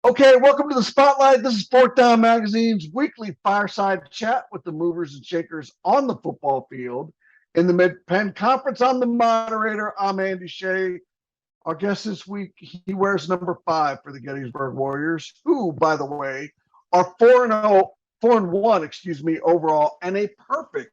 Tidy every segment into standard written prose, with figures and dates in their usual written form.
Okay, welcome to the Spotlight. This is Fourth Down Magazine's weekly fireside chat with the movers and shakers on the football field. In the Mid-Penn Conference, I'm the moderator. I'm Andy Shay. Our guest this week, he wears number 5 for the Gettysburg Warriors, who, by the way, are 4-0, 4-1, overall, and a perfect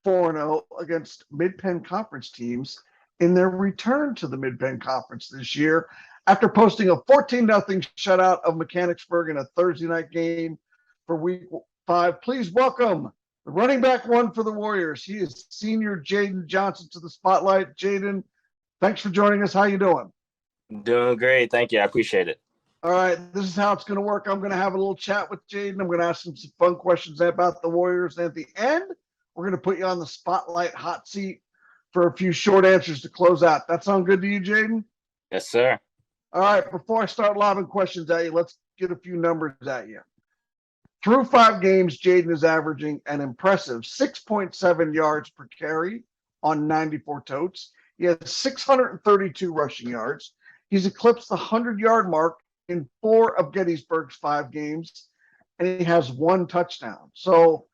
4-0 against Mid-Penn Conference teams in their return to the Mid-Penn Conference this year after posting a 14-0 shutout of Mechanicsburg in a Thursday night game for Week 5. Please welcome the running back one for the Warriors. He is senior Jayden Johnson to the Spotlight. Jayden, thanks for joining us. How you doing? Doing great. Thank you. I appreciate it. All right, this is how it's going to work. I'm going to have a little chat with Jayden. I'm going to ask him some fun questions about the Warriors. And at the end, we're going to put you on the Spotlight hot seat for a few short answers to close out. That sound good to you, Jayden? Yes, sir. All right, before I start lobbing questions at you, let's get a few numbers at you. Through 5 games, Jayden is averaging an impressive 6.7 yards per carry on 94 totes. He has 632 rushing yards. He's eclipsed the 100-yard mark in 4 of Gettysburg's 5 games, and he has 1 touchdown. So,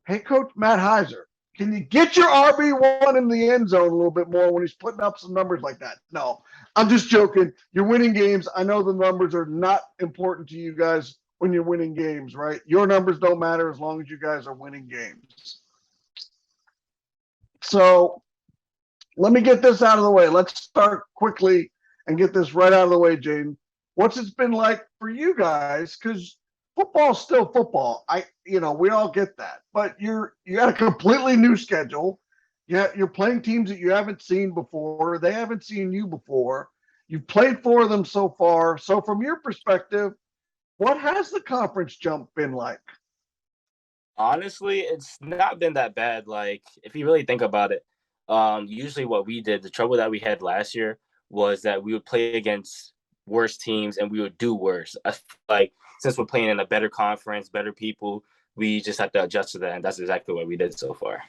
hey, Coach Matt Heiser, can you get your RB1 in the end zone a little bit more when he's putting up some numbers like that? No, I'm just joking. You're winning games. I know the numbers are not important to you guys when you're winning games, right? Your numbers don't matter as long as you guys are winning games. So let me get this out of the way. Let's start quickly and get this right out of the way, Jayden. What's it been like for you guys? Because football's still football. We all get that. But you got a completely new schedule. You're playing teams that you haven't seen before. They haven't seen you before. You've played 4 of them so far. So from your perspective, what has the conference jump been like? Honestly, it's not been that bad. Like, if you really think about it, usually what we did, the trouble that we had last year was that we would play against worse teams and we would do worse. I feel like since we're playing in a better conference, better people, we just have to adjust to that, and that's exactly what we did so far.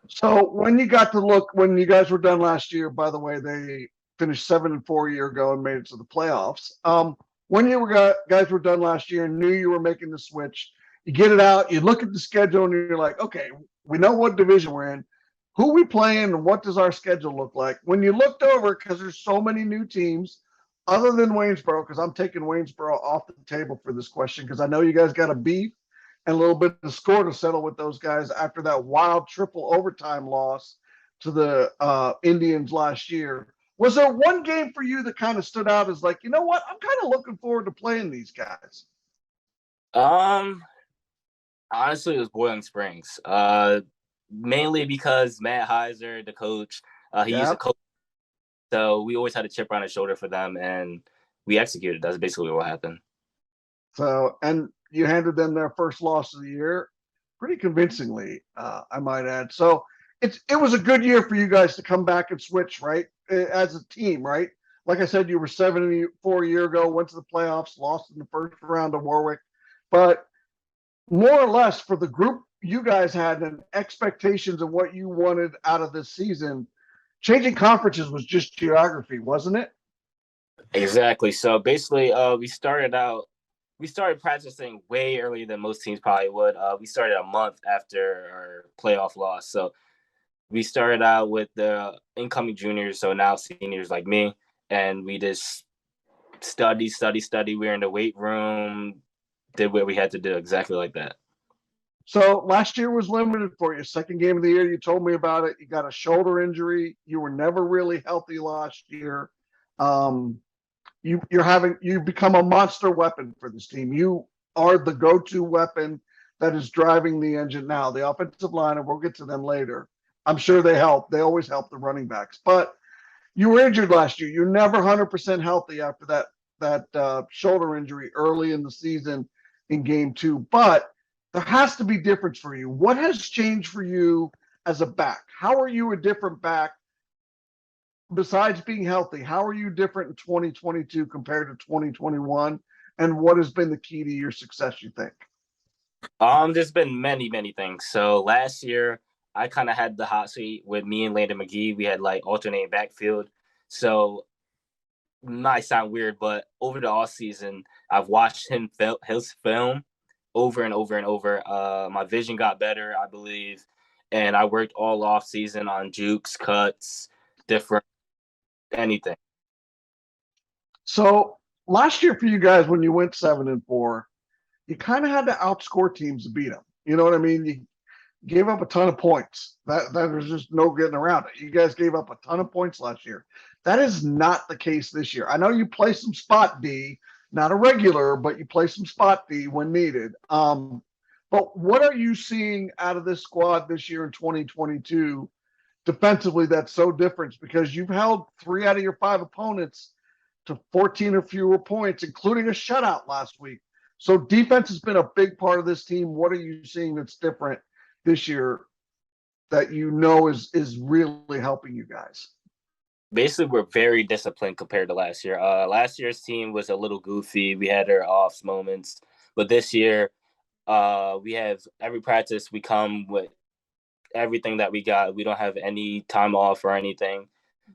So when you guys were done last year, by the way, they finished 7-4 a year ago and made it to the playoffs. When guys were done last year and knew you were making the switch, you get it out, you look at the schedule, and you're like, okay, we know what division we're in. Who we playing and what does our schedule look like? When you looked over, because there's so many new teams, other than Waynesboro, because I'm taking Waynesboro off the table for this question, because I know you guys got a beef and a little bit of score to settle with those guys after that wild triple overtime loss to the Indians last year. Was there one game for you that kind of stood out as like, you know what, I'm kind of looking forward to playing these guys? Honestly, it was Boiling Springs. Mainly because Matt Heiser, the coach, he's a coach. So we always had a chip on his shoulder for them, and we executed. That's basically what happened. So, and you handed them their first loss of the year pretty convincingly, I might add. So it was a good year for you guys to come back and switch, right? As a team, right? Like I said, you were 7-4 a year ago, went to the playoffs, lost in the first round to Warwick. But more or less for the group you guys had and expectations of what you wanted out of this season, changing conferences was just geography, wasn't it? Exactly. So basically, we started practicing way earlier than most teams probably would. We started a month after our playoff loss. So we started out with the incoming juniors, so now seniors like me, and we just study. We were in the weight room, did what we had to do, exactly like that. So last year was limited for you. Second game of the year, you told me about it. You got a shoulder injury. You were never really healthy last year. You become a monster weapon for this team. You are the go-to weapon that is driving the engine now. The offensive line, and we'll get to them later. I'm sure they help. They always help the running backs. But you were injured last year. You're never 100% healthy after that shoulder injury early in the season in game 2. But there has to be difference for you. What has changed for you as a back? How are you a different back besides being healthy? How are you different in 2022 compared to 2021? And what has been the key to your success, you think? There's been many things. So last year, I kind of had the hot seat with me and Landon McGee. We had like alternating backfield. So might sound weird, but over the off season, I've watched his film over and over and over. My vision got better, I believe, and I worked all off season on jukes, cuts, different anything. So last year for you guys, when you went 7-4, you kind of had to outscore teams to beat them. You know what I mean? You gave up a ton of points. That there's just no getting around it. You guys gave up a ton of points last year. That is not the case this year. I know you play some spot D, not a regular, but you play some spot D when needed. But what are you seeing out of this squad this year in 2022 defensively that's so different? Because you've held 3 out of your 5 opponents to 14 or fewer points, including a shutout last week. So defense has been a big part of this team. What are you seeing that's different this year that you know is really helping you guys? Basically, we're very disciplined compared to last year. Last year's team was a little goofy. We had our off moments, but this year, we have every practice. We come with everything that we got. We don't have any time off or anything.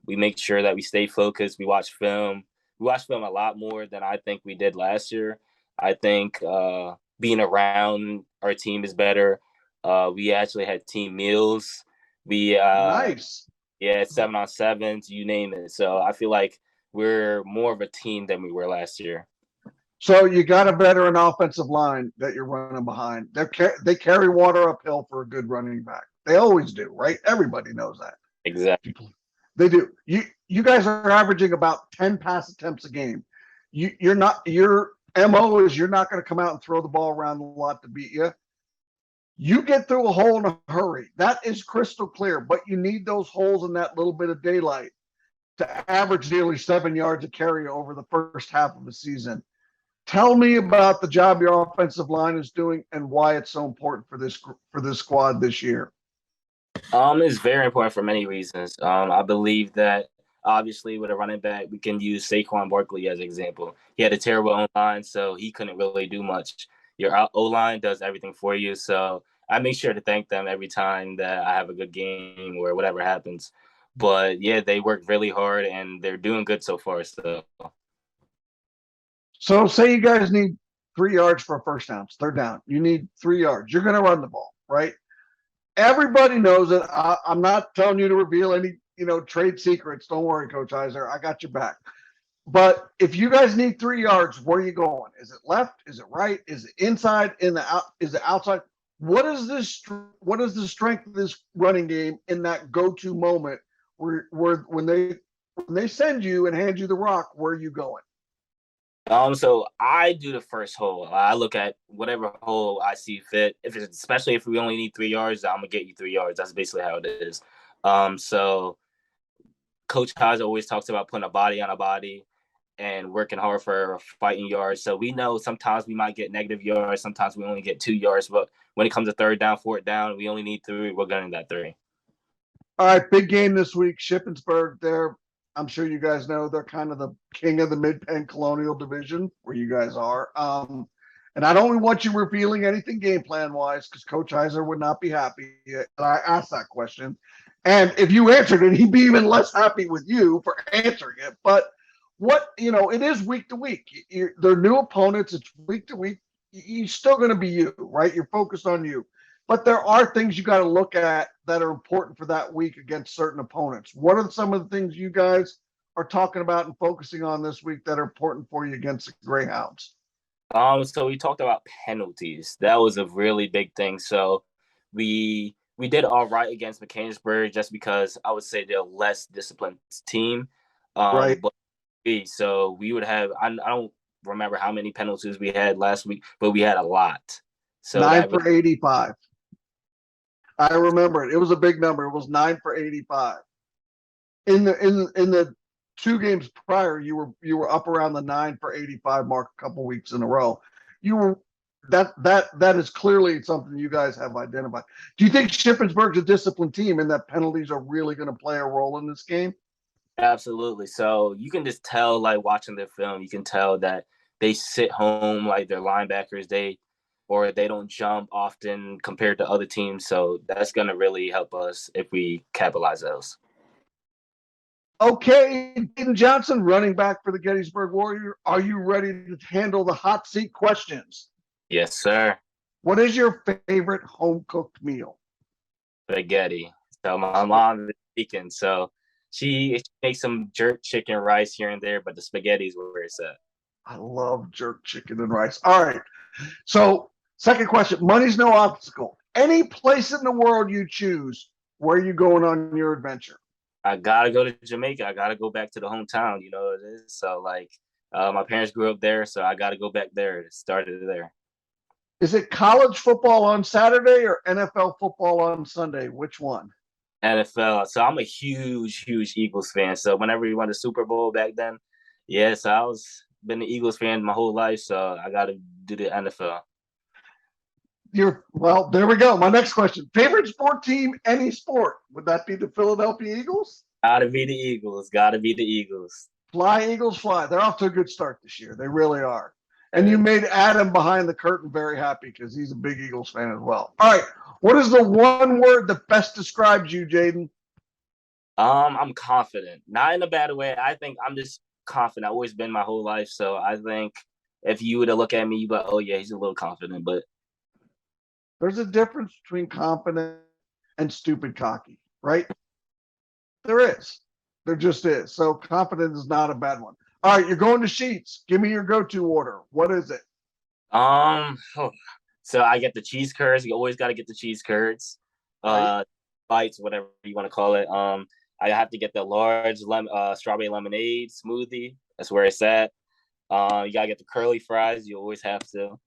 We make sure that we stay focused. We watch film. We watch film a lot more than I think we did last year. I think being around our team is better. We actually had team meals. We Nice. yeah, 7-on-7s, you name it. So I feel like we're more of a team than we were last year. So you got a veteran offensive line that you're running behind. They carry water uphill for a good running back. They always do, right? Everybody knows that. Exactly. They do. You guys are averaging about 10 pass attempts a game. You're not your MO is you're not going to come out and throw the ball around a lot to beat you. You get through a hole in a hurry. That is crystal clear, but you need those holes in that little bit of daylight to average nearly 7 yards a carry over the first half of the season. Tell me about the job your offensive line is doing and why it's so important for this squad this year. It's very important for many reasons. I believe that obviously with a running back, we can use Saquon Barkley as an example. He had a terrible O-line, so he couldn't really do much. Your O-line does everything for you, so I make sure to thank them every time that I have a good game or whatever happens. But yeah, they work really hard and they're doing good so far. So say you guys need 3 yards for a first down. It's third down. You need 3 yards. You're going to run the ball, right? Everybody knows it. I'm not telling you to reveal any, trade secrets. Don't worry, Coach Heiser. I got your back. But if you guys need 3 yards, where are you going? Is it left? Is it right? Is it inside? Is it outside? What is this? What is the strength of this running game in that go-to moment where when they send you and hand you the rock? Where are you going? So I do the first hole. I look at whatever hole I see fit. Especially if we only need 3 yards, I'm gonna get you 3 yards. That's basically how it is. So Coach Kaiser always talks about putting a body on a body and working hard for fighting yards. So we know sometimes we might get negative yards, sometimes we only get 2 yards. But when it comes to third down, fourth down, we only need 3. We're getting that 3. All right, big game this week. Shippensburg, I'm sure you guys know they're kind of the king of the Mid-Penn Colonial Division, where you guys are. And I don't want you revealing anything game plan wise, because Coach Heiser would not be happy that I asked that question. And if you answered it, he'd be even less happy with you for answering it. But it is week to week. They're new opponents. It's week to week. You're still going to be you, right? You're focused on you. But there are things you got to look at that are important for that week against certain opponents. What are some of the things you guys are talking about and focusing on this week that are important for you against the Greyhounds? So we talked about penalties. That was a really big thing. So we did all right against Mechanicsburg just because I would say they're a less disciplined team. Right. But so we would have I don't remember how many penalties we had last week, but we had a lot. So 9 for 85. I remember it. It was a big number. It was 9 for 85. In the 2 games prior, you were up around the 9 for 85 mark a couple weeks in a row. That is clearly something you guys have identified. Do you think Shippensburg's a disciplined team and that penalties are really going to play a role in this game? Absolutely. So you can just tell, like watching their film, you can tell that they sit home, like their linebackers, they don't jump often compared to other teams. So that's going to really help us if we capitalize those. Okay, Jayden Johnson, running back for the Gettysburg Warriors. Are you ready to handle the hot seat questions? Yes, sir. What is your favorite home cooked meal? Spaghetti. So my mom is vegan, so she makes some jerk chicken rice here and there, but the spaghetti is where it's at. I love jerk chicken and rice. All right. So, second question, money's no obstacle. Any place in the world you choose, where are you going on your adventure? I gotta go to Jamaica. I gotta go back to the hometown. You know what it is. So like, my parents grew up there, so I gotta go back there. It started there. Is it college football on Saturday or NFL football on Sunday? Which one? NFL. So I'm a huge Eagles fan. So whenever we won the Super Bowl back then, yes, I was been an Eagles fan my whole life. So I gotta do the NFL. Well, there we go. My next question. Favorite sport team, any sport. Would that be the Philadelphia Eagles? Gotta be the Eagles. Gotta be the Eagles. Fly, Eagles, fly. They're off to a good start this year. They really are. And you made Adam behind the curtain very happy because he's a big Eagles fan as well. All right. What is the one word that best describes you, Jayden? I'm confident. Not in a bad way. I think I'm just confident. I've always been my whole life. So I think if you were to look at me, you'd be like, oh yeah, he's a little confident. But there's a difference between confident and stupid cocky, right? There is. There just is. So confident is not a bad one. All right, you're going to Sheets. Give me your go-to order. What is it? So I get the cheese curds. You always got to get the cheese curds, Right. bites, whatever you want to call it. I have to get the large strawberry lemonade smoothie. That's where it's at. You gotta get the curly fries. You always have to.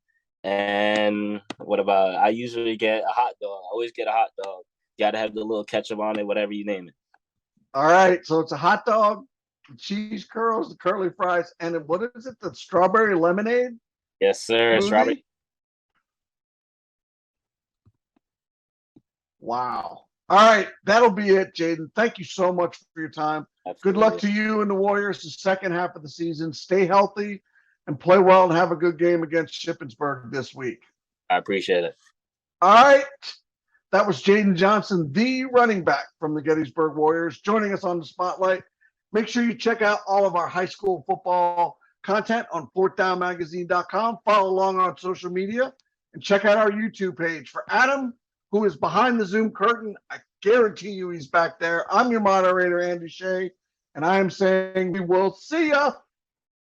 And what about? I usually get a hot dog. I always get a hot dog. You gotta have the little ketchup on it, whatever you name it. All right. So it's a hot dog, the cheese curls, the curly fries, and what is it? The strawberry lemonade? Yes, sir. Smoothie? Strawberry. Wow. All right. That'll be it, Jayden. Thank you so much for your time. Absolutely. Good luck to you and the Warriors the second half of the season. Stay healthy and play well and have a good game against Shippensburg this week. I appreciate it. All right. That was Jayden Johnson, the running back from the Gettysburg Warriors, joining us on the Spotlight. Make sure you check out all of our high school football content on fourthdownmagazine.com. Follow along on social media and check out our YouTube page. For Adam, who is behind the Zoom curtain, I guarantee you he's back there. I'm your moderator, Andy Shay, and I am saying we will see ya.